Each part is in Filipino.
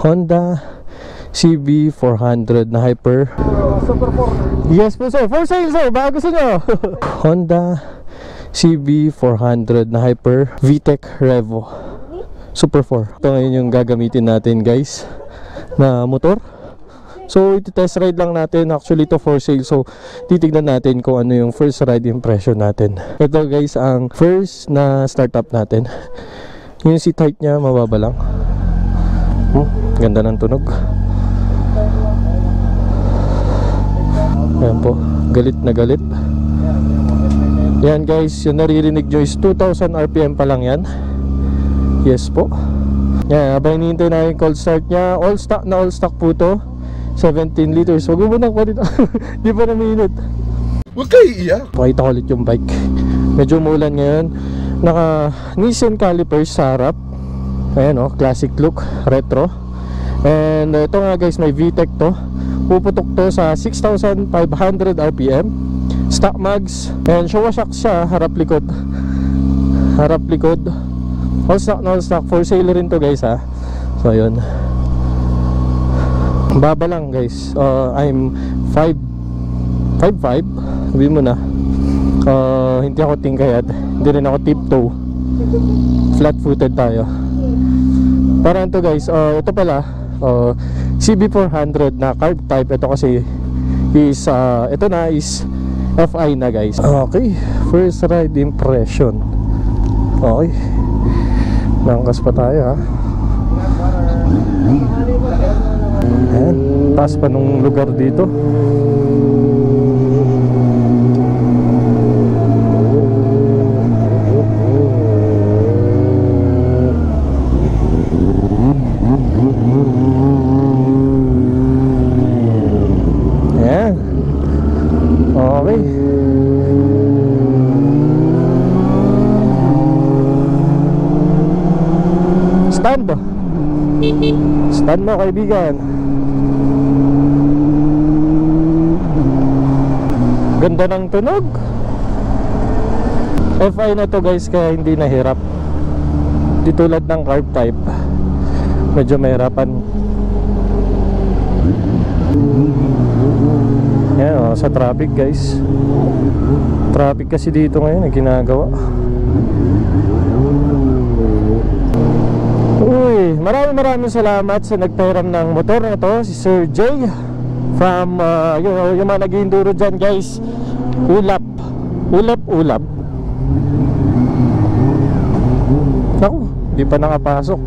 Honda CB400 na Hyper. Super 4. Yes po sir, for sale sir, baka gusto nyo. Honda CB400 na Hyper VTEC Revo Super 4. Ito ngayon yung gagamitin natin guys na motor. So iti-test ride lang natin. Actually ito for sale, so titignan natin kung ano yung first ride impression natin. Ito guys ang first na startup natin. Yung seat height nya mababa lang. Ganda ng tunog. Ayan po, galit na galit. Yan guys, yung naririnig nyo is 2000 RPM pa lang yan. Yes po. Yan, habang hinihintay na yung cold start nya, all stock na all stock po to. 17 liters. Huwag mo nang pa dito. Di pa na minute. Huwag kayo iiyak. Pakita ko ulit yung bike. Medyo umulan ngayon. Naka Nissan calipers sa harap. Ayan o, classic look, retro. And ito nga guys, may VTEC to. Puputok to sa 6,500 RPM. Stock mags. And Shawashock siya, harap likod. Harap likod. All stock na all stock. For sale rin to guys ha. So yun. Baba lang guys. I'm 5'5". Sabihin mo na. Hindi ako tingkayad. Hindi rin ako tiptoe. Flat footed tayo. Parang to guys, ito pala CB400 na carb type. Ito kasi is ito na is FI na guys. Okay, first ride impression. Okay, nangkas pa tayo ha. Ayan, taas pa nung lugar dito. Ayan. Okay. Stand. Stand mo kaibigan. Ganda ng tunog. FI na to guys, kaya hindi nahirap. Di tulad ng carb type, medyo mahirapan. Yan sa traffic guys. Traffic kasi dito ngayon ginagawa. Uy, maraming salamat sa nagpairam ng motor na to, si Sir Jay from yung mga nag-enduro dyan guys. Ulap. Naku, di pa nakapasok.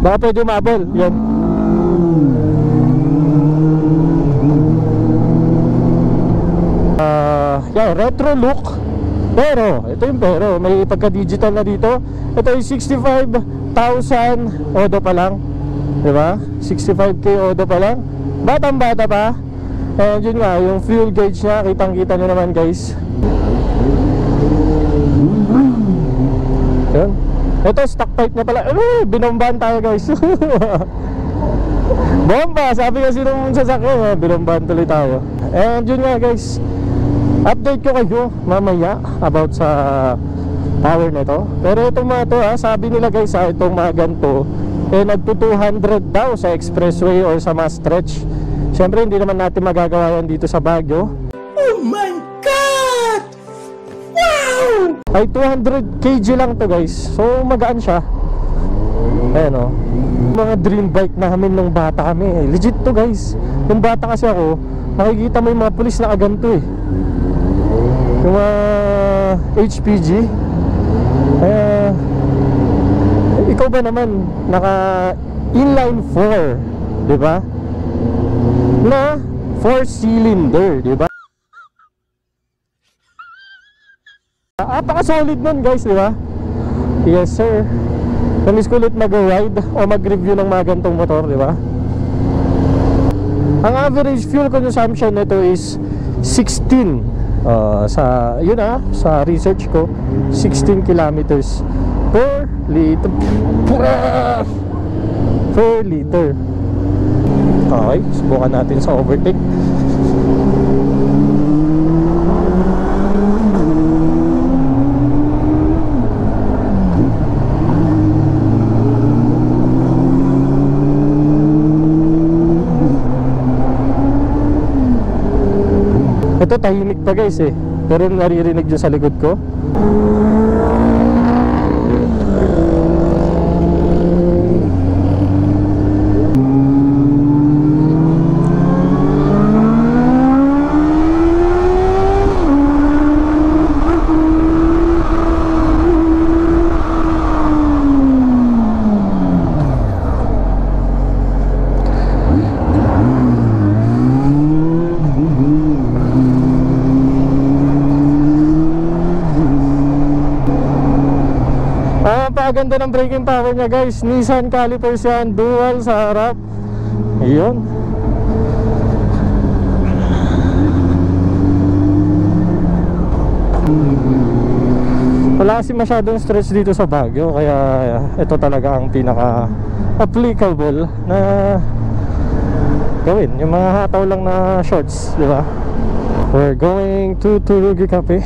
Baka pwede umabol. Yan. Yan, retro look. Pero, ito yung pero, may pagka-digital na dito. Ito yung 65,000 odo pa lang. Diba? 65k odo pa lang. Batang-bata pa. And yun nga, yung fuel gauge nya, kitang-kita nyo naman guys. Yun. Ito, stock pipe na pala. Binombahan tayo guys. Bomba! Sabi kasi nung sasakyan, binombahan tuloy tayo. And yun nga guys, update ko kayo mamaya about sa power nito. Pero itong mga to sabi nila guys itong mga ganito nagto 200 daw sa expressway or sa mass stretch. Siyempre hindi naman natin magagawa yan dito sa Baguio. Oh my God! Wow! Ay 200 kg lang to guys. So magaan siya. Ayan o. Mga dream bike namin nung bata kami. Legit to guys. Nung bata kasi ako, nakikita mo yung mga pulis na kaganto yung mga HPG. Ikaw ba naman naka inline 4, di ba? Na 4-cylinder, di ba? Apaka-solid nun guys, di ba? Yes sir. Namiss ko ulit mag-ride o mag-review ng mga gantong motor, di ba? Ang average fuel consumption nito is 16. Sa yun sa research ko, 16 kilometers per liter. Per liter. Okay, subukan natin sa overtake. Ito tahimik pa guys eh, pero naririnig dyan sa likod ko. Ganda ng braking power niya guys. Nissan calipers yan, dual sa harap. Ayun. Wala kasi masyadong stretch dito sa Baguio, kaya ito talaga ang pinaka applicable na gawin. Yung mga hataw lang na shorts, di ba? We're going to Turugi Cafe.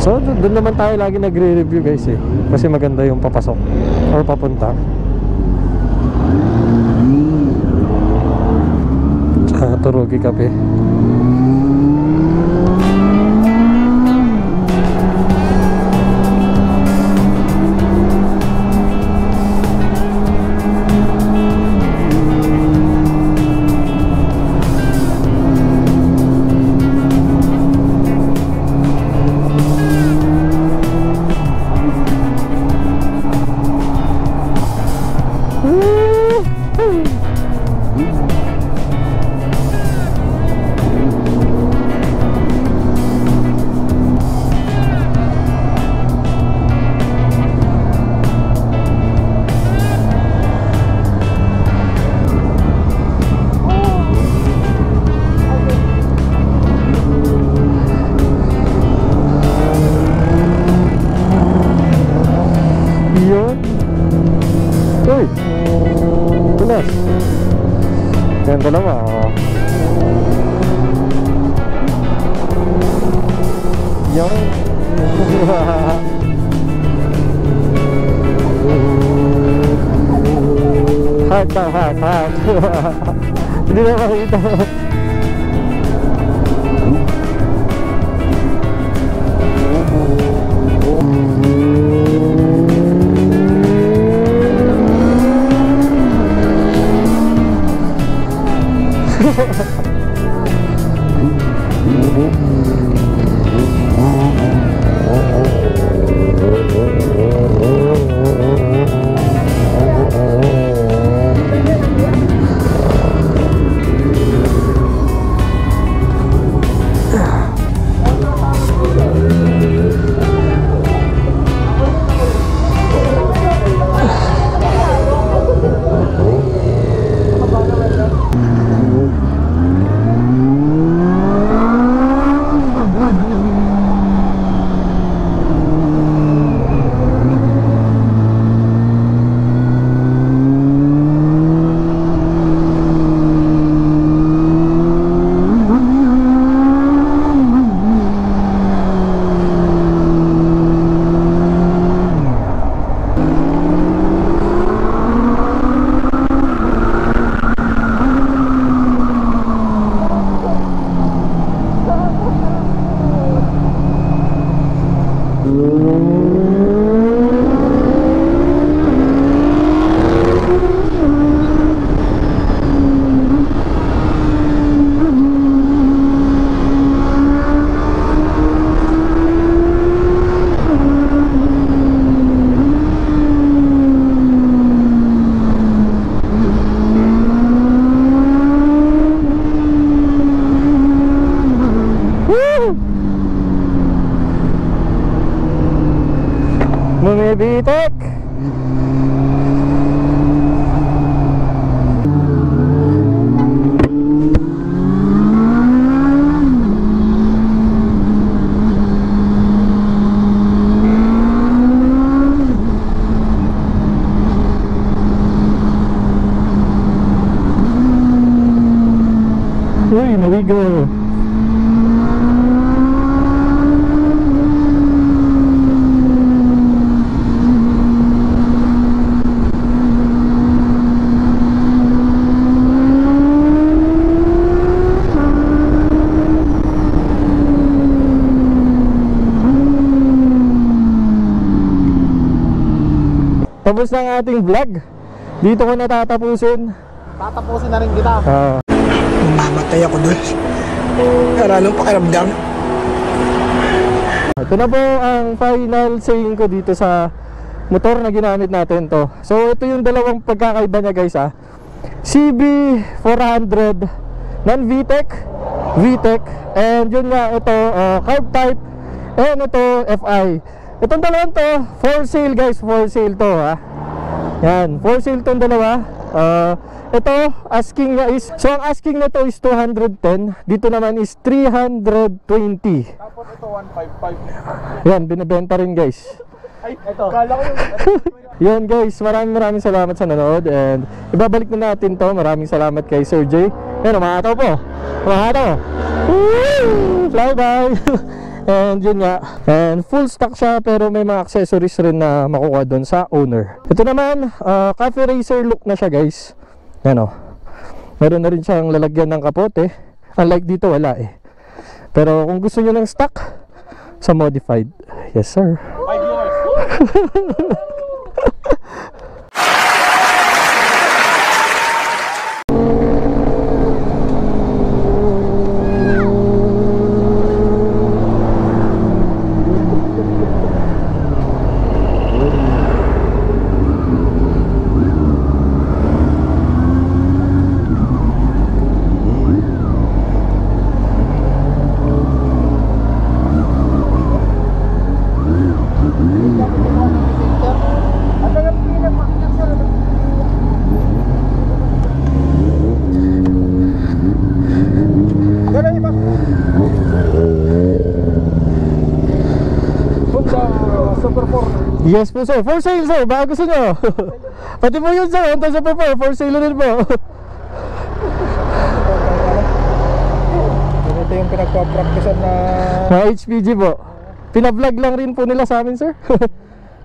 So doon naman tayo lagi nagre-review guys eh, kasi maganda yung papasok or papunta. Tsaka Turugi Cafe. Yan dalawa yung hard na hard hindi na makita. Bumibitek. Uy, nawigo. tapos na ang ating vlog. Dito ko natatapusin. Tatapusin na rin kita. Mamatay ako doon. Para anong pakiramdam? Ito na po ang final saying ko dito sa motor na ginamit natin to. So ito yung dalawang pagkakaiba niya guys CB400 non-VTEC, VTEC, and yun nga ito carb type, and ito FI. Itong dalawang to for sale guys, for sale to yan, for sale tong dalawa. Ito asking niya is, so ang asking na to is 210, dito naman is 320. Tapos ito 155. Yan, binibenta rin guys. Ay, ito. Kala ko yung Yan guys, maraming salamat sa nanood, and ibabalik na natin to. Maraming salamat kay Sir J. Yan, umahataw po. Umahataw. Fly bye. And yun nga, and full stock siya, pero may mga accessories rin na makukuha doon sa owner. Ito naman, cafe racer look na siya guys. Yan meron na rin siyang lalagyan ng kapote. Unlike dito wala pero kung gusto nyo ng stock sa modified, yes sir. 5 viewers. Super 4. Yes po sir, for sale sir, baka gusto nyo. Pati po yun sir, Honda Super 4, for sale rin po. Ito yung pinagpa-practicean na Mga HPG po. Pina-vlog lang rin po nila sa amin sir.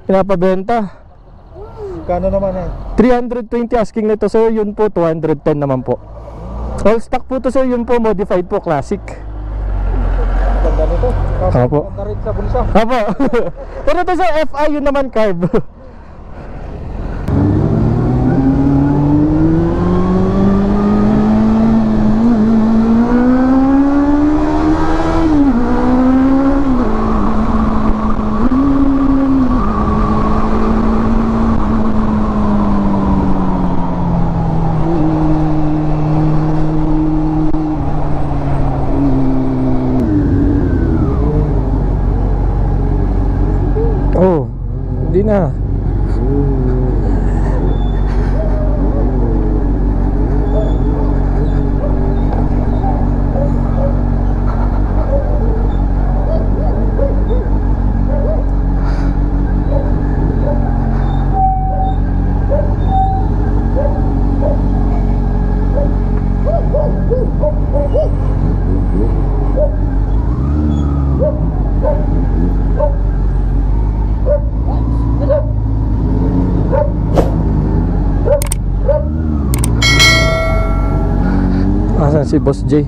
Pinapabenta. kano naman 320 asking nito sir, yun po 210 naman po. All stock po to sir, yun po modified po, classic. Ganda nito. Opo. Ganda rin sa bulsa. Apo. Pero ito sa FI, yun naman carb. Oh, hindi na. Asan si Boss J?